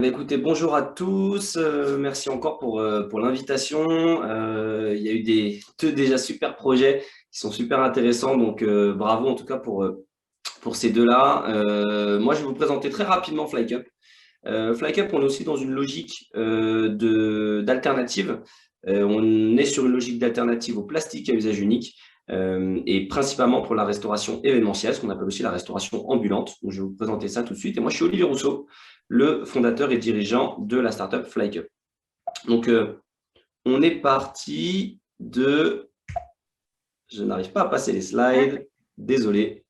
Écoutez, bonjour à tous. Merci encore pour l'invitation. Il y a eu deux déjà super projets qui sont super intéressants. Donc, bravo en tout cas pour ces deux-là. Moi, je vais vous présenter très rapidement FlyCup. FlyCup, on est aussi dans une logique d'alternative. On est sur une logique d'alternative au plastique à usage unique et principalement pour la restauration événementielle, ce qu'on appelle aussi la restauration ambulante. Donc, je vais vous présenter ça tout de suite. Et moi, je suis Olivier Rousseau, le fondateur et dirigeant de la startup FlyCup. Donc, on est parti de… Je n'arrive pas à passer les slides. Désolé.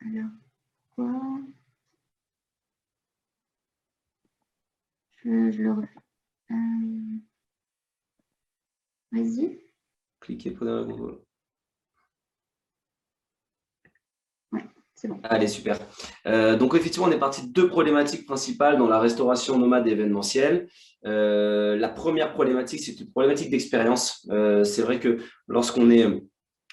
Alors, quoi je le refais. Vas-y. Cliquez pour derrière Google. Ouais, c'est bon. Allez, super. Donc, effectivement, on est parti de deux problématiques principales dans la restauration nomade et événementielle. La première problématique, c'est une problématique d'expérience. C'est vrai que lorsqu'on est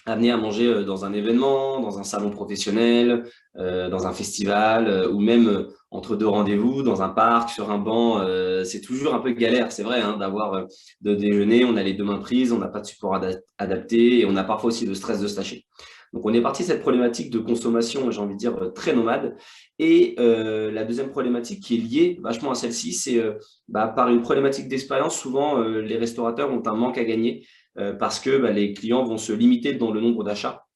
amené à manger dans un événement, dans un salon professionnel, dans un festival ou même entre deux rendez-vous, dans un parc, sur un banc, c'est toujours un peu galère, c'est vrai, hein, d'avoir de déjeuner, on a les deux mains prises, on n'a pas de support adapté et on a parfois aussi le stress de se tâcher. Donc, on est parti de cette problématique de consommation, j'ai envie de dire, très nomade. Et la deuxième problématique qui est liée vachement à celle-ci, c'est par une problématique d'expérience, souvent les restaurateurs ont un manque à gagner parce que les clients vont se limiter dans le nombre d'achats.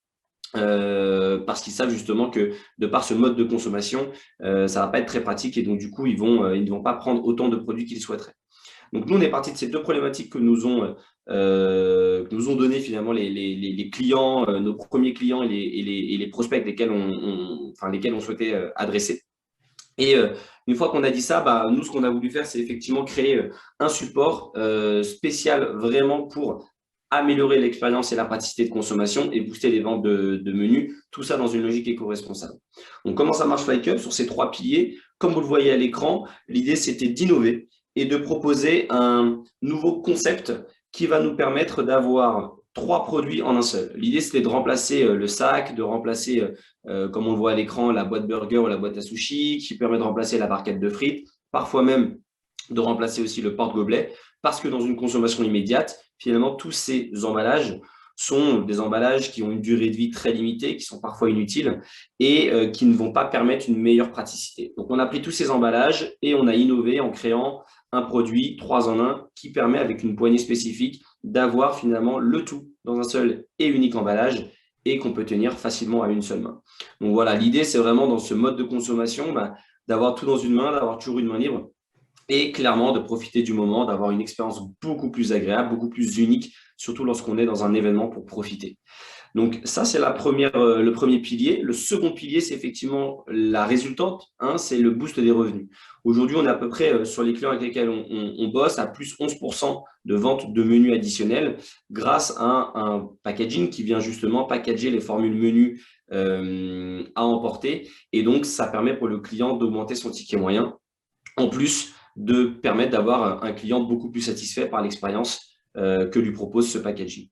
Parce qu'ils savent justement que de par ce mode de consommation, ça va pas être très pratique et donc du coup, ils ne vont pas prendre autant de produits qu'ils souhaiteraient. Donc nous, on est parti de ces deux problématiques que nous ont donné finalement les clients, nos premiers clients et les prospects lesquels lesquels on souhaitait adresser. Et une fois qu'on a dit ça, nous, ce qu'on a voulu faire, c'est effectivement créer un support spécial vraiment pour améliorer l'expérience et la praticité de consommation et booster les ventes de menus, tout ça dans une logique éco-responsable. Donc, comment ça marche FlyCup sur ces trois piliers? Comme vous le voyez à l'écran, l'idée, c'était d'innover et de proposer un nouveau concept qui va nous permettre d'avoir trois produits en un seul. L'idée, c'était de remplacer le sac, de remplacer comme on le voit à l'écran, la boîte burger ou la boîte à sushi, qui permet de remplacer la barquette de frites, parfois même de remplacer aussi le porte-gobelet, parce que dans une consommation immédiate, finalement, tous ces emballages sont des emballages qui ont une durée de vie très limitée, qui sont parfois inutiles et qui ne vont pas permettre une meilleure praticité. Donc, on a pris tous ces emballages et on a innové en créant un produit 3 en 1 qui permet, avec une poignée spécifique, d'avoir finalement le tout dans un seul et unique emballage et qu'on peut tenir facilement à une seule main. Donc voilà, l'idée, c'est vraiment dans ce mode de consommation, d'avoir tout dans une main, d'avoir toujours une main libre et clairement de profiter du moment, d'avoir une expérience beaucoup plus agréable, beaucoup plus unique, surtout lorsqu'on est dans un événement pour profiter. Donc ça, c'est le premier pilier. Le second pilier, c'est effectivement la résultante, hein, c'est le boost des revenus. Aujourd'hui, on est à peu près sur les clients avec lesquels on bosse à plus 11% de vente de menus additionnels grâce à un packaging qui vient justement packager les formules menus à emporter. Et donc, ça permet pour le client d'augmenter son ticket moyen, en plus de permettre d'avoir un client beaucoup plus satisfait par l'expérience que lui propose ce packaging.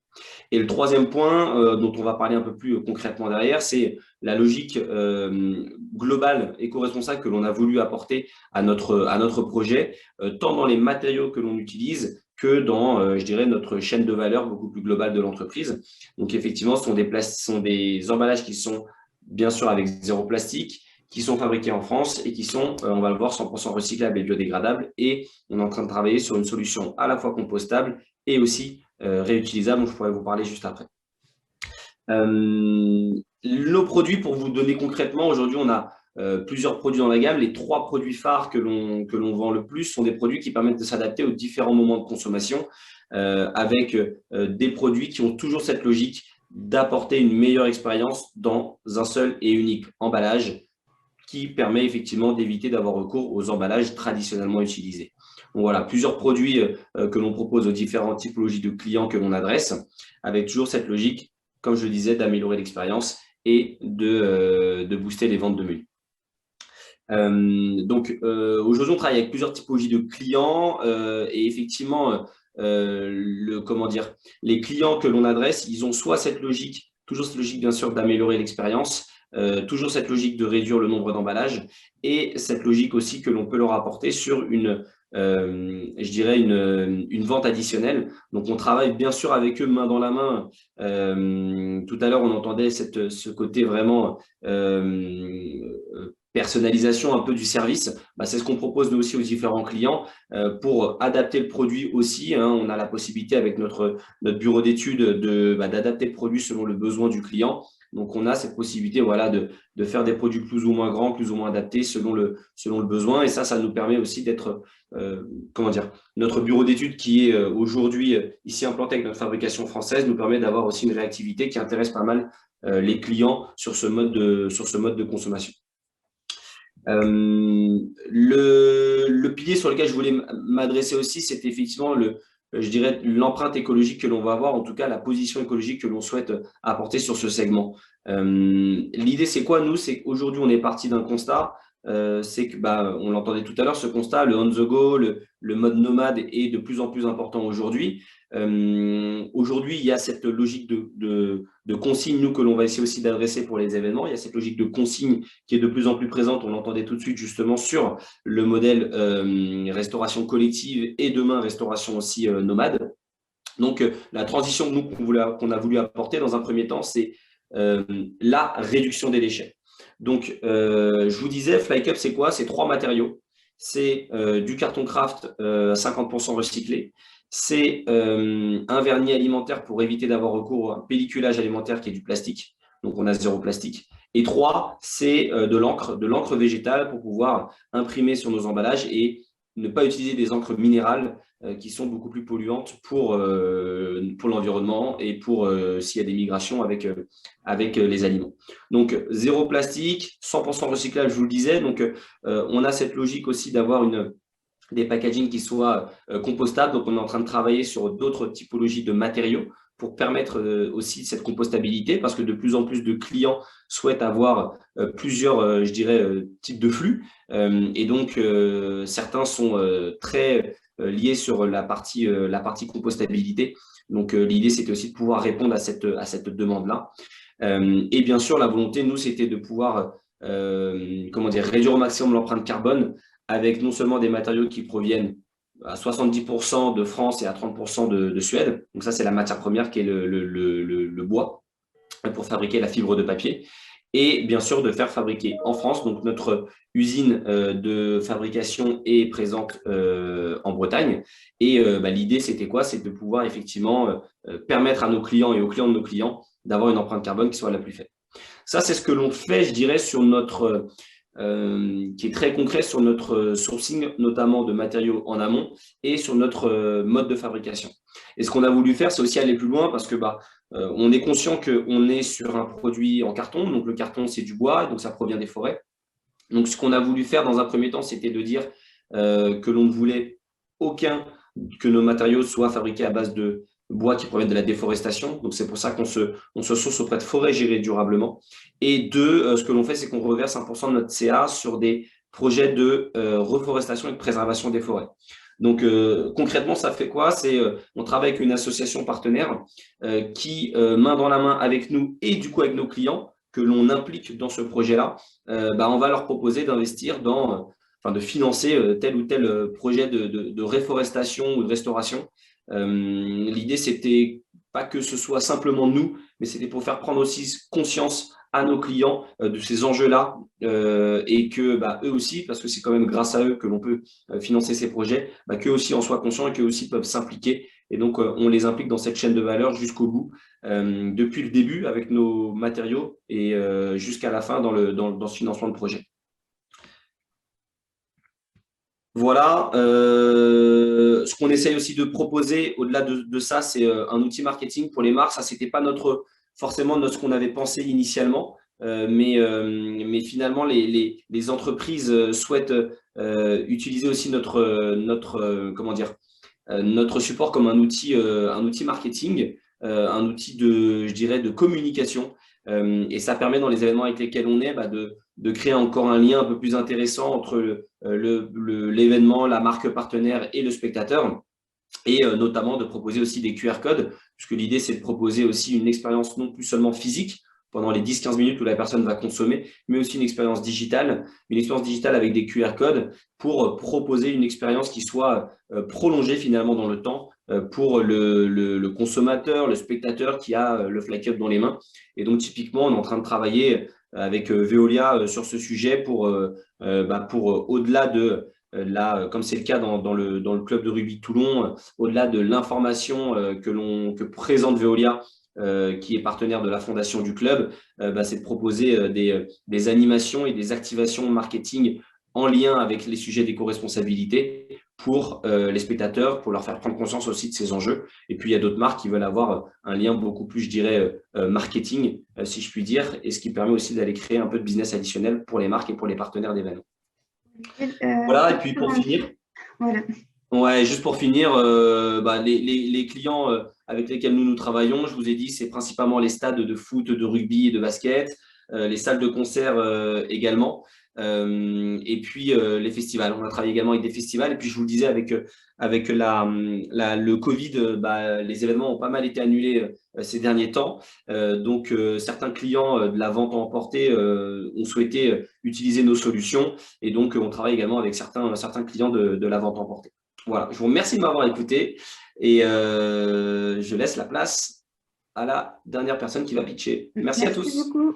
Et le troisième point dont on va parler un peu plus concrètement derrière, c'est la logique globale éco-responsable que l'on a voulu apporter à notre projet, tant dans les matériaux que l'on utilise que dans, je dirais, notre chaîne de valeur beaucoup plus globale de l'entreprise. Donc, effectivement, ce sont des emballages qui sont bien sûr avec zéro plastique, qui sont fabriqués en France et qui sont, on va le voir, 100% recyclables et biodégradables. Et on est en train de travailler sur une solution à la fois compostable et aussi réutilisable, dont je pourrais vous parler juste après. Nos produits, pour vous donner concrètement, aujourd'hui, on a plusieurs produits dans la gamme. Les trois produits phares que l'on vend le plus sont des produits qui permettent de s'adapter aux différents moments de consommation avec des produits qui ont toujours cette logique d'apporter une meilleure expérience dans un seul et unique emballage qui permet effectivement d'éviter d'avoir recours aux emballages traditionnellement utilisés. Donc voilà, plusieurs produits que l'on propose aux différentes typologies de clients que l'on adresse, avec toujours cette logique, comme je le disais, d'améliorer l'expérience et de booster les ventes de menus. Aujourd'hui, on travaille avec plusieurs typologies de clients et effectivement, les clients que l'on adresse, ils ont soit cette logique, toujours cette logique bien sûr d'améliorer l'expérience, toujours cette logique de réduire le nombre d'emballages et cette logique aussi que l'on peut leur apporter sur je dirais une vente additionnelle. Donc, on travaille bien sûr avec eux main dans la main. Tout à l'heure, on entendait ce côté vraiment personnalisation un peu du service. C'est ce qu'on propose nous aussi aux différents clients pour adapter le produit aussi. On a la possibilité avec notre bureau d'études d'adapter le produit selon le besoin du client. Donc, on a cette possibilité voilà, de faire des produits plus ou moins grands, plus ou moins adaptés selon le besoin. Et ça nous permet aussi d'être, comment dire, notre bureau d'études qui est aujourd'hui ici implanté avec notre fabrication française nous permet d'avoir aussi une réactivité qui intéresse pas mal les clients sur ce mode de consommation. Le pilier sur lequel je voulais m'adresser aussi, c'est effectivement je dirais l'empreinte écologique que l'on va avoir, en tout cas la position écologique que l'on souhaite apporter sur ce segment. L'idée, c'est quoi, nous? C'est qu'aujourd'hui, on est parti d'un constat, c'est que, on l'entendait tout à l'heure, ce constat, le on the go, le mode nomade est de plus en plus important aujourd'hui. Aujourd'hui, il y a cette logique de consigne, nous, que l'on va essayer aussi d'adresser pour les événements. Il y a cette logique de consigne qui est de plus en plus présente. On l'entendait tout de suite justement sur le modèle restauration collective et demain restauration aussi nomade. Donc, la transition qu'on a voulu apporter dans un premier temps, c'est la réduction des déchets. Donc, je vous disais, Flycup, c'est quoi? C'est 3 matériaux. C'est du carton craft à 50% recyclé. C'est un vernis alimentaire pour éviter d'avoir recours à un pelliculage alimentaire qui est du plastique. Donc, on a 0 plastique. Et 3, c'est de l'encre végétale pour pouvoir imprimer sur nos emballages et ne pas utiliser des encres minérales qui sont beaucoup plus polluantes pour l'environnement et pour s'il y a des migrations avec les aliments. Donc, 0 plastique, 100% recyclable, je vous le disais. Donc, on a cette logique aussi d'avoir des packagings qui soient compostables. Donc, on est en train de travailler sur d'autres typologies de matériaux pour permettre aussi cette compostabilité parce que de plus en plus de clients souhaitent avoir plusieurs, je dirais, types de flux. Et donc, certains sont très liés sur la partie compostabilité. Donc, l'idée, c'était aussi de pouvoir répondre à cette demande-là. Et bien sûr, la volonté, nous, c'était de pouvoir réduire au maximum l'empreinte carbone avec non seulement des matériaux qui proviennent à 70% de France et à 30% de Suède. Donc ça, c'est la matière première qui est le bois pour fabriquer la fibre de papier. Et bien sûr, de faire fabriquer en France. Donc, notre usine de fabrication est présente en Bretagne. Et l'idée, c'était quoi? C'est de pouvoir effectivement permettre à nos clients et aux clients de nos clients d'avoir une empreinte carbone qui soit la plus faible. Ça, c'est ce que l'on fait, je dirais, sur qui est très concret sur notre sourcing, notamment de matériaux en amont et sur notre mode de fabrication. Et ce qu'on a voulu faire, c'est aussi aller plus loin parce que on est conscient qu'on est sur un produit en carton. Donc, le carton, c'est du bois, donc ça provient des forêts. Donc, ce qu'on a voulu faire dans un premier temps, c'était de dire que l'on ne voulait que nos matériaux soient fabriqués à base de bois qui proviennent de la déforestation. Donc, c'est pour ça qu'on se source auprès de forêts gérées durablement. Et ce que l'on fait, c'est qu'on reverse 1% de notre CA sur des projets de reforestation et de préservation des forêts. Donc, concrètement, ça fait quoi? On travaille avec une association partenaire qui, main dans la main avec nous et du coup avec nos clients, que l'on implique dans ce projet-là, on va leur proposer d'investir de financer tel ou tel projet de réforestation ou de restauration. L'idée, c'était pas que ce soit simplement nous, mais c'était pour faire prendre aussi conscience à nos clients de ces enjeux-là et que eux aussi, parce que c'est quand même grâce à eux que l'on peut financer ces projets, qu'eux aussi en soient conscients et qu'eux aussi peuvent s'impliquer. Et donc, on les implique dans cette chaîne de valeur jusqu'au bout, depuis le début avec nos matériaux et jusqu'à la fin dans ce financement de projet. Voilà, ce qu'on essaye aussi de proposer au-delà de ça, c'est un outil marketing pour les marques. Ça, c'était pas forcément ce qu'on avait pensé initialement, mais finalement, les entreprises souhaitent utiliser aussi notre support comme un outil marketing, un outil je dirais, de communication. Et ça permet dans les événements avec lesquels on est de créer encore un lien un peu plus intéressant entre l'événement, la marque partenaire et le spectateur, et notamment de proposer aussi des QR codes, puisque l'idée, c'est de proposer aussi une expérience non plus seulement physique, pendant les 10-15 minutes où la personne va consommer, mais aussi une expérience digitale avec des QR codes pour proposer une expérience qui soit prolongée finalement dans le temps pour le consommateur, le spectateur qui a le Fly Cup dans les mains. Et donc, typiquement, on est en train de travailler avec Veolia sur ce sujet pour au-delà de comme c'est le cas dans le club de rugby de Toulon, au-delà de l'information que présente Veolia, qui est partenaire de la fondation du club, c'est de proposer des animations et des activations marketing en lien avec les sujets d'éco-responsabilité pour les spectateurs, pour leur faire prendre conscience aussi de ces enjeux. Et puis, il y a d'autres marques qui veulent avoir un lien beaucoup plus, je dirais, marketing, si je puis dire, et ce qui permet aussi d'aller créer un peu de business additionnel pour les marques et pour les partenaires d'événements. Voilà, et puis pour finir, voilà. Ouais, juste pour finir, les clients avec lesquels nous travaillons, je vous ai dit, c'est principalement les stades de foot, de rugby et de basket, les salles de concert également, et puis les festivals. On a travaillé également avec des festivals, et puis je vous le disais, avec le Covid, les événements ont pas mal été annulés ces derniers temps. Donc, certains clients de la vente à emporter ont souhaité utiliser nos solutions, et donc on travaille également avec certains clients de la vente à emporter. Voilà, je vous remercie de m'avoir écouté et je laisse la place à la dernière personne qui va pitcher. Merci à tous. Beaucoup.